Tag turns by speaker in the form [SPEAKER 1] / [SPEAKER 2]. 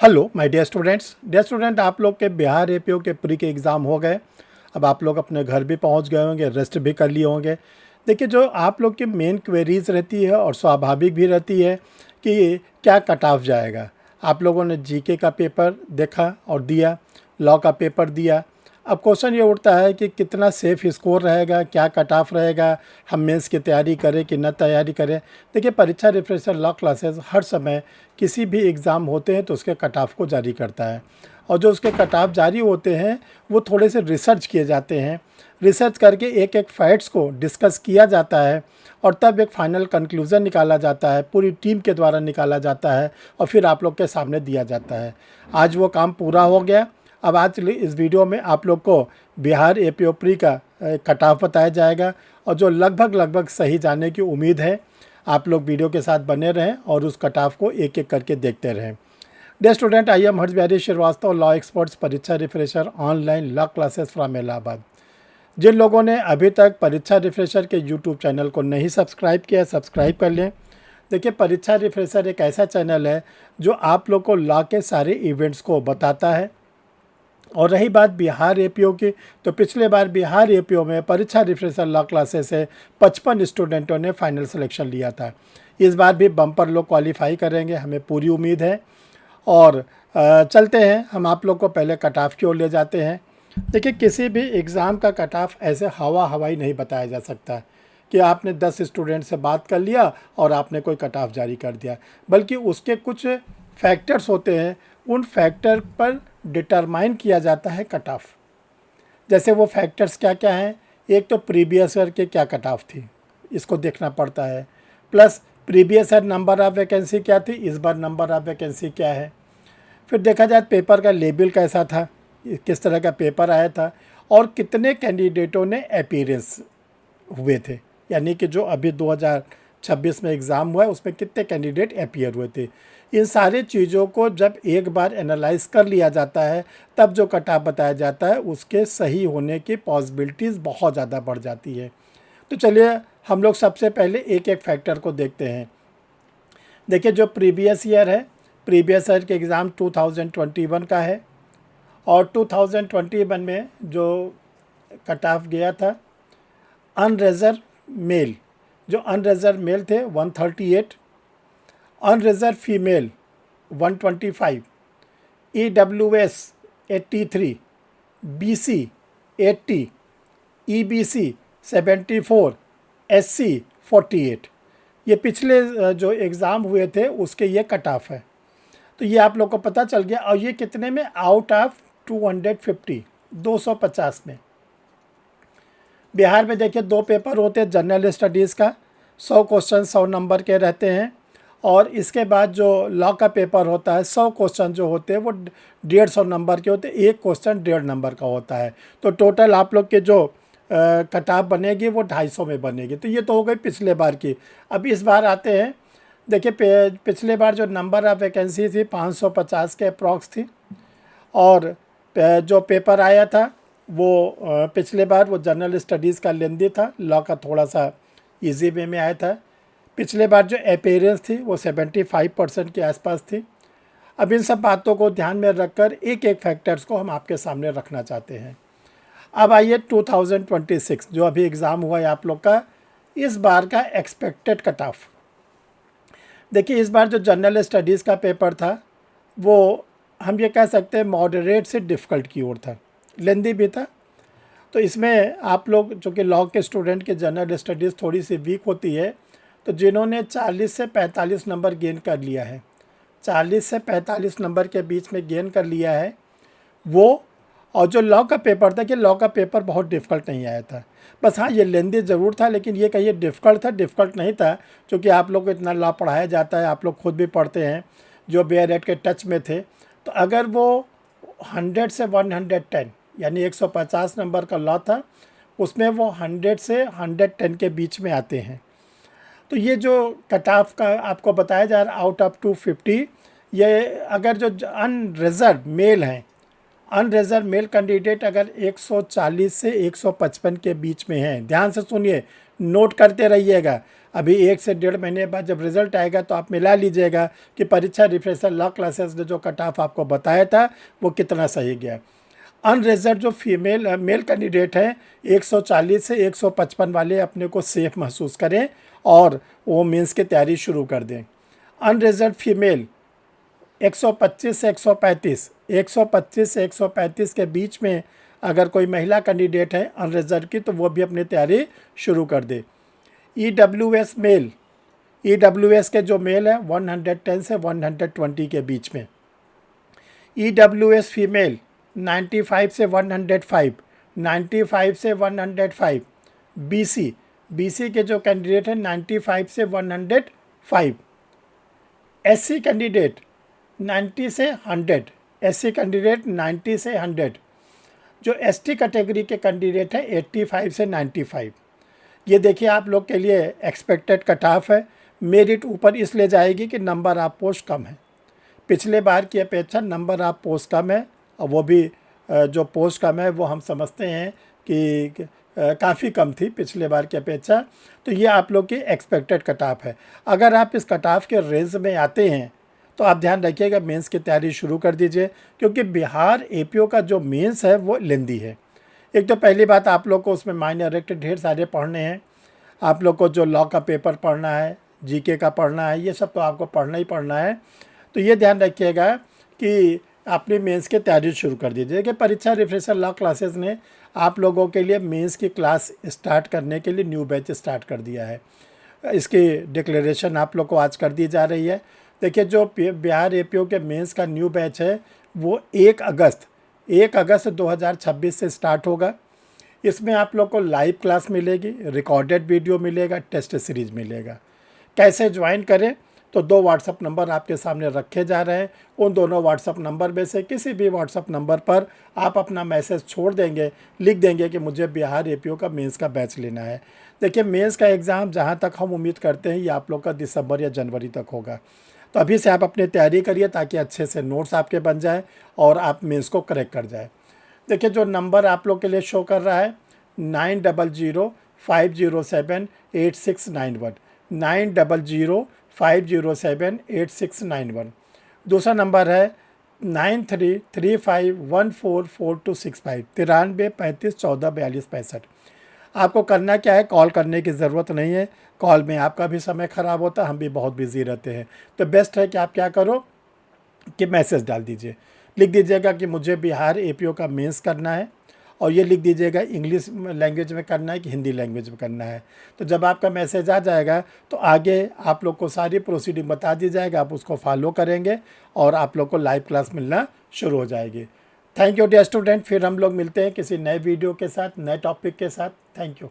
[SPEAKER 1] Hello my dear student आप लोग के बिहार एपीओ के प्री के एग्ज़ाम हो गए। अब आप लोग अपने घर भी पहुंच गए होंगे, रेस्ट भी कर लिए होंगे। देखिए, जो आप लोग की मेन क्वेरीज रहती है और स्वाभाविक भी रहती है कि क्या कट ऑफ जाएगा। आप लोगों ने जीके का पेपर देखा और दिया, लॉ का पेपर दिया। अब क्वेश्चन ये उठता है कि कितना सेफ स्कोर रहेगा, क्या कट ऑफ रहेगा, हम मेंस की तैयारी करें कि न तैयारी करें। देखिए, परीक्षा रिफ्रेशर लॉ क्लासेस हर समय किसी भी एग्ज़ाम होते हैं तो उसके कट ऑफ को जारी करता है, और जो उसके कट ऑफ जारी होते हैं वो थोड़े से रिसर्च किए जाते हैं। रिसर्च करके एक एक फैक्ट्स को डिस्कस किया जाता है और तब एक फाइनल कंक्लूज़न निकाला जाता है, पूरी टीम के द्वारा निकाला जाता है और फिर आप लोग के सामने दिया जाता है। आज वो काम पूरा हो गया। अब आज इस वीडियो में आप लोग को बिहार एपीओ प्री का कट ऑफ बताया जाएगा, और जो लगभग सही जाने की उम्मीद है। आप लोग वीडियो के साथ बने रहें और उस कट ऑफ को एक एक करके देखते रहें। Dear student, I am Harsh Bihari Shrivastava, law experts, Pariksha refresher online law classes from Allahabad. जिन लोगों ने अभी तक परीक्षा रिफ्रेशर के यूट्यूब चैनल को नहीं सब्सक्राइब किया, सब्सक्राइब कर लें। देखिए, परीक्षा रिफ्रेशर एक ऐसा चैनल है जो आप लोग को लॉ के सारे इवेंट्स को बताता है। और रही बात बिहार एपीओ की, तो पिछले बार बिहार एपीओ में परीक्षा रिफ्रेशर लॉ क्लासेस से 55 स्टूडेंटों ने फाइनल सिलेक्शन लिया था। इस बार भी बम्पर लोग क्वालिफाई करेंगे, हमें पूरी उम्मीद है। और चलते हैं, हम आप लोग को पहले कट ऑफ की ओर ले जाते हैं। देखिए, किसी भी एग्ज़ाम का कट ऑफ ऐसे हवाई नहीं बताया जा सकता कि आपने 10 स्टूडेंट से बात कर लिया और आपने कोई कट ऑफ जारी कर दिया, बल्कि उसके कुछ फैक्टर्स होते हैं। उन फैक्टर पर डिटरमाइन किया जाता है कट ऑफ। जैसे वो फैक्टर्स क्या क्या हैं, एक तो प्रीवियस ईयर के क्या कट ऑफ थी, इसको देखना पड़ता है। Plus previous year number of vacancy क्या थी, इस बार नंबर ऑफ़ वैकेंसी क्या है। फिर देखा जाए पेपर का लेवल कैसा था, किस तरह का पेपर आया था, और कितने कैंडिडेटों ने अपीयरेंस हुए थे, यानी कि जो अभी 2026 में एग्ज़ाम हुआ है उसमें कितने कैंडिडेट अपीयर हुए थे। इन सारी चीज़ों को जब एक बार एनालाइज कर लिया जाता है, तब जो कट ऑफ बताया जाता है उसके सही होने की पॉसिबिलिटीज़ बहुत ज़्यादा बढ़ जाती है। तो चलिए, हम लोग सबसे पहले एक एक फैक्टर को देखते हैं। देखिए, जो प्रीवियस ईयर है, प्रीवियस ईयर के एग्ज़ाम 2021 का है, और 2021 में जो कट ऑफ गया था, अनरिजर्व मेल, जो अनरिजर्व मेल थे 138, unreserved female 125, EWS 83, BC 80, EBC 74, SC 48। ये पिछले जो एग्ज़ाम हुए थे उसके ये कट ऑफ है। तो ये आप लोग को पता चल गया। और ये कितने में, आउट ऑफ 250, 250 में। बिहार में देखिए, दो पेपर होते हैं जनरल स्टडीज़ का, 100 क्वेश्चन 100 नंबर के रहते हैं। और इसके बाद जो लॉ का पेपर होता है, 100 क्वेश्चन जो होते हैं वो 150 नंबर के होते हैं, एक क्वेश्चन 1.5 नंबर का होता है। तो टोटल आप लोग के जो कट ऑफ बनेगी वो 250 में बनेगी। तो ये तो हो गई पिछले बार की। अब इस बार आते हैं। देखिए, पिछले बार जो नंबर ऑफ़ वैकेंसी थी 550 के अप्रॉक्स थी, और जो पेपर आया था वो पिछले बार वो जनरल स्टडीज़ का लेंदी था, लॉ का थोड़ा सा इजी वे में आया था। पिछले बार जो अपीयरेंस थी वो 75% के आसपास थी। अब इन सब बातों को ध्यान में रखकर एक एक फैक्टर्स को हम आपके सामने रखना चाहते हैं। अब आइए 2026 जो अभी एग्ज़ाम हुआ है आप लोग का, इस बार का एक्सपेक्टेड कट ऑफ। देखिए, इस बार जो जनरल स्टडीज़ का पेपर था वो हम ये कह सकते हैं मॉडरेट से डिफ़िकल्ट की ओर था, लेंदी भी था। तो इसमें आप लोग, जो कि लॉ के स्टूडेंट के जनरल स्टडीज़ थोड़ी सी वीक होती है, तो जिन्होंने 40 से 45 नंबर गेन कर लिया है, 40 से 45 नंबर के बीच में गेन कर लिया है वो। और जो लॉ का पेपर था, कि लॉ का पेपर बहुत डिफ़िकल्ट नहीं आया था, बस हाँ ये लेंदी ज़रूर था, लेकिन ये कहिए डिफ़िकल्ट था, डिफ़िकल्ट नहीं था, क्योंकि आप लोग को इतना लॉ पढ़ाया जाता है, आप लोग खुद भी पढ़ते हैं जो BA के टच में थे। तो अगर वो 100 से 110 यानी 150 नंबर का लॉ था, उसमें वो 100 से 110 के बीच में आते हैं। तो ये जो कट ऑफ का आपको बताया जा रहा है आउट ऑफ 250, ये अगर जो अनरिजर्व मेल हैं, अनरिजर्व मेल कैंडिडेट अगर 140 से 155 के बीच में हैं, ध्यान से सुनिए, नोट करते रहिएगा। अभी 1 से 1.5 महीने बाद जब रिज़ल्ट आएगा तो आप मिला लीजिएगा कि परीक्षा रिफ्रेशर लॉ क्लासेस ने जो कट ऑफ आपको बताया था वो कितना सही गया। अनरिजर्व जो फीमेल मेल कैंडिडेट हैं 140 से 155 वाले अपने को सेफ महसूस करें और वो मेंस की तैयारी शुरू कर दें। अनरिजर्व फीमेल 125 से 135 से 135 के बीच में अगर कोई महिला कैंडिडेट है अनरिजर्व की तो वो भी अपनी तैयारी शुरू कर दे। EWS मेल, EWS के जो मेल है 110 से 120 के बीच में। EWS फीमेल 95 से 105, 95 से 105। BC के जो कैंडिडेट हैं 95 से 105। SC कैंडिडेट 90 से 100, SC कैंडिडेट 90 से 100। जो ST कैटेगरी के कैंडिडेट हैं 85 से 95। ये देखिए आप लोग के लिए एक्सपेक्टेड कट ऑफ है। मेरिट ऊपर इसलिए जाएगी कि नंबर ऑफ पोस्ट कम है। पिछले बार की अपेक्षा नंबर ऑफ पोस्ट कम है और वो भी जो पोस्ट कम है वो हम समझते हैं कि काफ़ी कम थी पिछले बार की अपेक्षा। तो ये आप लोग की एक्सपेक्टेड कट ऑफ है। अगर आप इस कट ऑफ के रेंज में आते हैं तो आप ध्यान रखिएगा मेंस की तैयारी शुरू कर दीजिए, क्योंकि बिहार APO का जो मेंस है वो लेंदी है। एक तो पहली बात आप लोग को उसमें माइनर एक्ट ढेर सारे पढ़ने हैं। आप लोग को जो लॉ का पेपर पढ़ना है, GK का पढ़ना है, ये सब तो आपको पढ़ना ही पढ़ना है। तो ये ध्यान रखिएगा कि अपनी मेंस की तैयारी शुरू कर दीजिए कि परीक्षा रिफ्रेशर लॉ क्लासेस ने आप लोगों के लिए मेंस की क्लास स्टार्ट करने के लिए न्यू बैच स्टार्ट कर दिया है। इसकी डिक्लेरेशन आप लोग को आज कर दी जा रही है। देखिए जो बिहार APO के मेंस का न्यू बैच है वो 1 अगस्त 2026 से स्टार्ट होगा। इसमें आप लोग को लाइव क्लास मिलेगी, रिकॉर्डेड वीडियो मिलेगा, टेस्ट सीरीज मिलेगा। कैसे ज्वाइन करें? तो 2 व्हाट्सअप नंबर आपके सामने रखे जा रहे हैं। उन दोनों व्हाट्सअप नंबर में से किसी भी व्हाट्सअप नंबर पर आप अपना मैसेज छोड़ देंगे, लिख देंगे कि मुझे बिहार APO का मेंस का बैच लेना है। देखिए मेंस का एग्ज़ाम जहां तक हम उम्मीद करते हैं ये आप लोग का दिसंबर या जनवरी तक होगा। तो अभी से आप अपनी तैयारी करिए ताकि अच्छे से नोट्स आपके बन जाए और आप मेंस को करेक्ट कर जाए। देखिए जो नंबर आप लोग के लिए शो कर रहा है 9005078691, 9005078691। दूसरा नंबर है 9335144265, 9335144265। आपको करना क्या है, कॉल करने की ज़रूरत नहीं है। कॉल में आपका भी समय ख़राब होता है, हम भी बहुत बिजी रहते हैं। तो बेस्ट है कि आप क्या करो कि मैसेज डाल दीजिए, लिख दीजिएगा कि मुझे बिहार APO का मेंस करना है और ये लिख दीजिएगा इंग्लिश लैंग्वेज में करना है कि हिंदी लैंग्वेज में करना है। तो जब आपका मैसेज आ जाएगा तो आगे आप लोग को सारी प्रोसीडिंग बता दी जाएगा, आप उसको फॉलो करेंगे और आप लोग को लाइव क्लास मिलना शुरू हो जाएगी। Thank you dear student. फिर हम लोग मिलते हैं किसी नए वीडियो के साथ, नए टॉपिक के साथ। Thank you.